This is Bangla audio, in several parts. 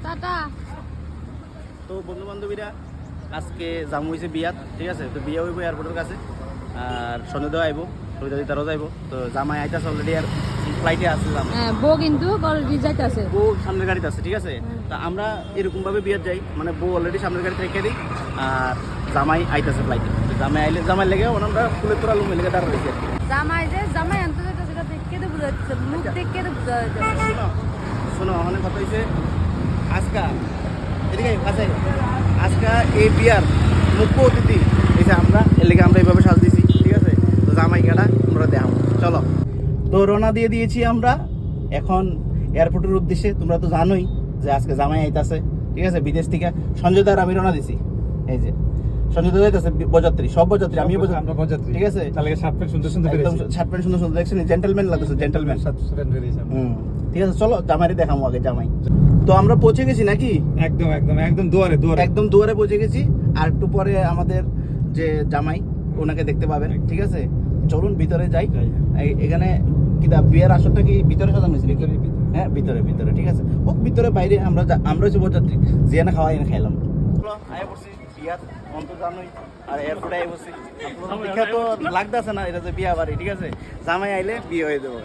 টাটা। তো বন্ধু বান্ধবীরা আজকে যাম হয়েছে বিয়াত, ঠিক আছে? তো বিয়ে হইব এয়ারপোর্টের কাছে, আর সন্ধ্যা আইব, সন্ধ্যা তারাও যাইব। তো জামাই আইতাছে অলরেডি, আর ফ্লাইটে আছে জামাই। হ্যাঁ, বউ কিন্তু অলরেডি যাইতাছে, বউ সামনের গাড়িতে আছে, ঠিক আছে? তা আমরা এরকমভাবে বিয়াত যাই, মানে বউ অলরেডি সামনের গাড়িতে রেখে দিই, আর জামাই আইতাছে ফ্লাইটে। জামাই আইলে জামাই লেগে আমরা ফুলের তোরা লুমে লেগে দাঁড়া রয়েছি। জামাই আনতে যাইতাছে, এটা দেখে তো বুঝা যাচ্ছে, মুখ দেখে তো বুঝা যাচ্ছে। শোনো, অনেক কথা হয়েছে। আজকা এদিকে কাছে, আজকা এই বিয়ার মুখ্য অতিথি এসে আমরা, এর লেগে আমরা এইভাবে সাজ দিছি, ঠিক আছে? তো জামাই কাটা আমরা দেখাবো, চলো। তো রওনা দিয়ে দিয়েছি আমরা এখন এয়ারপোর্টের উদ্দেশ্যে। তোমরা তো জানোই যে আজকে জামাই আইতাছে, ঠিক আছে? বিদেশ থেকে সঞ্জয় দার আমি রওনা দিছি। এই যে সঞ্জয় দা যাইতাছে বরযাত্রী, সব বরযাত্রী, আমিও বরযাত্রী, ঠিক আছে? তাহলে শার্ট প্যান্ট সুন্দর সুন্দর একদম শার্ট প্যান্ট সুন্দর সুন্দর দেখছেন, জেন্টলম্যান লাগতেছে, জেন্টলম্যান। ঠিক আছে, চলো জামাইরে দেখাবো আগে। জামাই তো আমরা পৌঁছে গেছি নাকি? একদম একদম একদম দুয়ারে দুয়ারে একদম দুয়ারে পৌঁছে গেছি। আর একটু পরে আমাদের যে জামাই, ওনাকে দেখতে পাবেন, ঠিক আছে? চলুন ভিতরে যাই। এখানে কি বিয়ের আসরটা কি ভিতরে সাজানো হয়েছিল? হ্যাঁ, ভিতরে ভিতরে, ঠিক আছে? ও ভিতরে বাইরে আমরা হচ্ছে বরযাত্রী, জিয়ানা খাওয়াই এনে খাইলাম। আয় পড়ছি বিয়ার, মন তো জানোই। আর এয়ারপোর্টে আয় বসছি, দেখা তো লাগতেছে না এটা যে বিয়া বাড়ি, ঠিক আছে? জামাই আইলে বিয়ে হয়ে যাবো।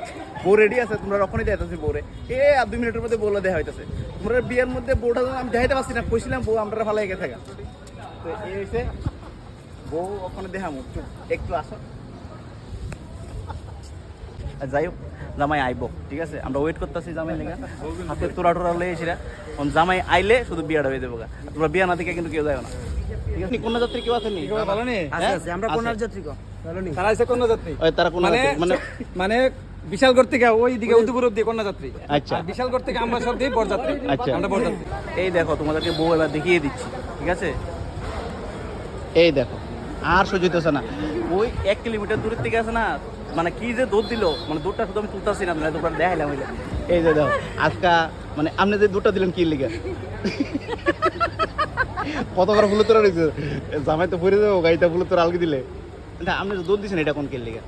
বউ রেডি আছে, তোমরা রক্ষণই দেখাইতেছি বউরে। আর 2 মিনিটের মধ্যে বউলা দেখা হইতেছে। তোমরা বিয়ের মধ্যে বউটা আমি দেখাইতে পারছি না, কইছিলাম বউ আমরা ভালো এগে থাকা। তো এই হয়েছে বউ, ওখানে দেখামো, একটু আসো। যাই হোক, জামাই আইব, ঠিক আছে? আমরা ওয়েট করতেছি জামাই লেগে, হাতে তোরা টোরা লইয়েছিরা। জামাই আইলে শুধু বিয়াটা হয়ে দেবো। তোমরা বিয়া না থেকে কিন্তু কেউ যাও না, ঠিক আছে? কন্যাযাত্রী কেউ আছেন? ভালো নেই, আমরা কন্যাযাত্রী তারা আছে কন্যাযাত্রী, তারা কন্যাযাত্রী মানে মানে বিশালগড় থেকে ওই দিকে উদয়পুর অব্দি কন্যাযাত্রী। আচ্ছা, বিশালগড় থেকে আমরা সব দিই বরযাত্রী। আচ্ছা, আমরা বরযাত্রী। এই দেখো তোমাদেরকে বউ এবার দেখিয়ে দিচ্ছি, ঠিক আছে? এই দেখো, আর সহ্য হইতেছে না। ওই 1 কিলোমিটার দূরের থেকে আছে না, মানে কি যে দৌড় দিল, মানে দৌড়টা শুধু আমি তুলতেছি না, তোমরা দেখাইলাম। এই যে দেখো আজকা, মানে আপনি যে দৌড়টা দিলেন কি লিগে, কতবার ফুলে তোরা রয়েছে। জামাই তো পরে যাবো, গাড়িটা ফুলে তোরা আলগি দিলে। আপনি যে দৌড় দিচ্ছেন এটা কোন কে লিগে?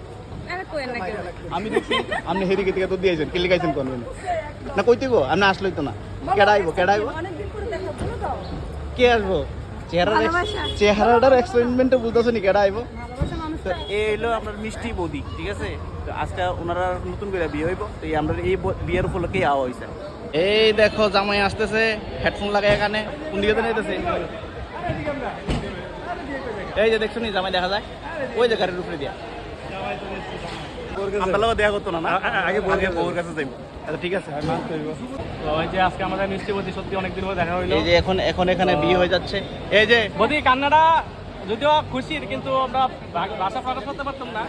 আমি দেখছি আপনি হেদিকে থেকে দৌড় দিয়েছেন, কে লিগাইছেন কোন না? কইতে গো আপনি আসলেই তো না। কেডাইবো কে আসবো? চেহারাটার এক্সপেরিমেন্টে বুঝতেছো নি কেডা আইবো? তো এই হলো আপনার মিষ্টি বৌদি, ঠিক আছে? তো আজকে ওনারা নতুন করে বিয়ে হইব, তো আমরা এই বিয়ের উপলক্ষেই আওয়া হয়েছে। এই দেখো জামাই আসতেছে, হেডফোন লাগাই এখানে। কোন দিকে যেতেছে? এই যে দেখছো নি জামাই দেখা যায় ওই যে গাড়ির উপরে দিয়া। আমরা লোক দেখা করতো না, আগে বউর কাছে যাইব। আচ্ছা ঠিক আছে, তো এই যে আজকে আমাদের মিষ্টি বদি সত্যি অনেকদিন পর দেখা হইলো। এই যে এখন এখানে বিয়ে হয়ে যাচ্ছে। এই যে বদি কান্নাটা যদিও খুশির, কিন্তু আমরা ভাষা প্রকাশ করতে পারতাম না।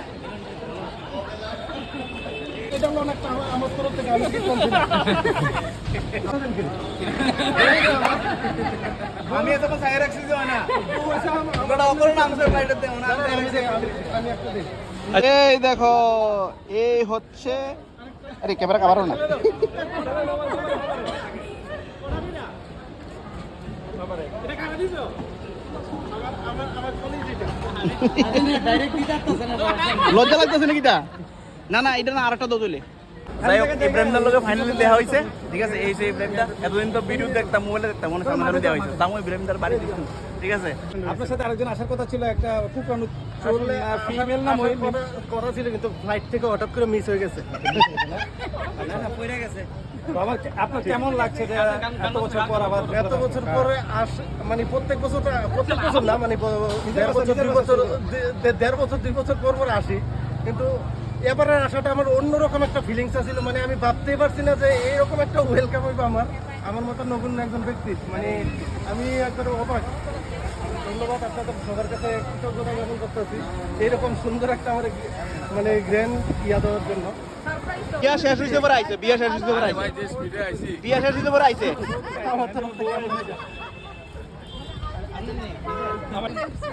এটা হলো অনেকটা আমার তরফ থেকে আমি কি বলছি না। আমি এত সাইড রাখছি যে না ওটা অকল নাম সে ফ্লাইটে দেও না। আমি একটা দিই। এই দেখো এই হচ্ছে, আরে ক্যামেরা কাভারও না। এটা কানে দিছো? লজ্জা লাগতেছে নাকি? না না, এটা না, আরেকটা দোদলে। যাই হোক, ইব্রাহিমদার লোকে ফাইনালি দেখা হয়েছে, ঠিক আছে? এই সেই ইব্রাহিমদা, এতদিন তো ভিডিও দেখতাম, মোবাইলে দেখতাম, মনে সামনে দেওয়া হয়েছে। তাও ইব্রাহিমদার বাড়ি দেখুন, ঠিক আছে? আপনার সাথে আরেকজন আসার কথা ছিল, একটা কুকরানু চলে ফিমেল নাম ওই করা ছিল, কিন্তু ফ্লাইট থেকে হঠাৎ করে মিস হয়ে গেছে। পড়ে গেছে। তো আপনার কেমন লাগছে যে এত বছর পর আবার এত বছর পরে মানে প্রত্যেক বছর না, মানে 1.5 বছর 2 বছর 1.5 বছর পর পর আসি, কিন্তু এবারের আসাটা আমার অন্যরকম একটা ফিলিংস আছিল। মানে আমি ভাবতেই পারছি না যে এইরকম একটা ওয়েলকাম হইবে আমার মতো নগণ্য একজন ব্যক্তি। মানে আমি একবার অবাক। ধন্যবাদ আপনাদের সবার কাছে, কৃতজ্ঞতা জ্ঞাপন করতেছি এইরকম সুন্দর একটা আমার মানে গ্র্যান্ড ইয়া দেওয়ার জন্য। বিয়া শেষ হইতে পারে আইছে, বিয়া শেষ হইতে পারে আইছে, বিয়া শেষ হইতে পারে আইছে।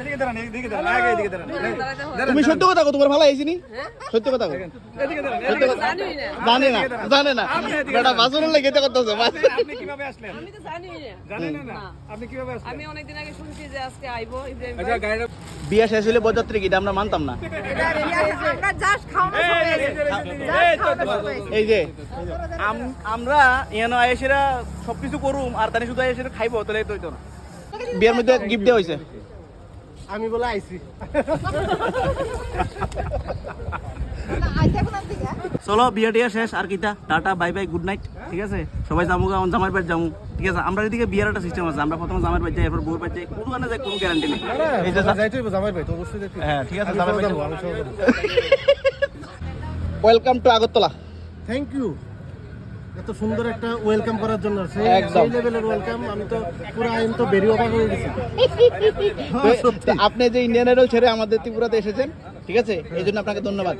এদিকে দাঁড়ান, এদিকে দাঁড়ান, আগে এদিকে দাঁড়ান। তুমি সত্য কথা কও, তোমার ভালো আইছিনি সত্য কথা কও। এদিকে দাঁড়ান, সত্য কথা জানে না বেটা বাসনের লাগে এটা করতেছে আপনি কিভাবে আসলেন? আমি তো জানি না। জানেন না? আপনি কিভাবে আসলেন? আমি অনেকদিন আগে শুনছি যে আজকে আইবো ইব্রাহিম আচ্ছা, গাড়িটা বিয়ে শেষ হলে বরযাত্রী কি এটা আমরা মানতাম না। আমরা জাস্ট খাওয়ানো এই যে আমরা ইয়ানো আয়েশেরা সবকিছু করুম আর তানি শুধু আয়েশেরা খাইবো তাহলে তো হইতো না। বিয়ের মধ্যে গিফট দেওয়া হয়েছে। আমি বলে আইছি। চলো বিয়ে টিয়া শেষ আর কিটা tata bye bye good night. ঠিক আছে সবাই যাবো আমার জামার বাড়ি যাবো। ঠিক আছে আমরা এদিকে বিয়ের একটা সিস্টেম আছে, আমরা প্রথমে জামার বাড়ি যাই এরপর বউর বাড়ি যাই, কোনো কারণে যাই কোনো গ্যারান্টি নেই। এই যে যাইতে হইব জামাই ভাই তো অবশ্যই যাইতে হইব। হ্যাঁ ঠিক আছে আমি জামার বাড়ি যাবো, যাবো। আমি সহ যাবো। Welcome to Agartala. Thank you এত সুন্দর একটা ওয়েলকাম করার জন্য। সেই একদম। লেভেলের ওয়েলকাম, আমি তো পুরো আইন তো বেরিয়ে অবাক হয়ে গেছি। তো আপনি যে ইন্ডিয়ান আইডল ছেড়ে আমাদের ত্রিপুরাতে এসেছেন, ঠিক আছে এই জন্য আপনাকে ধন্যবাদ।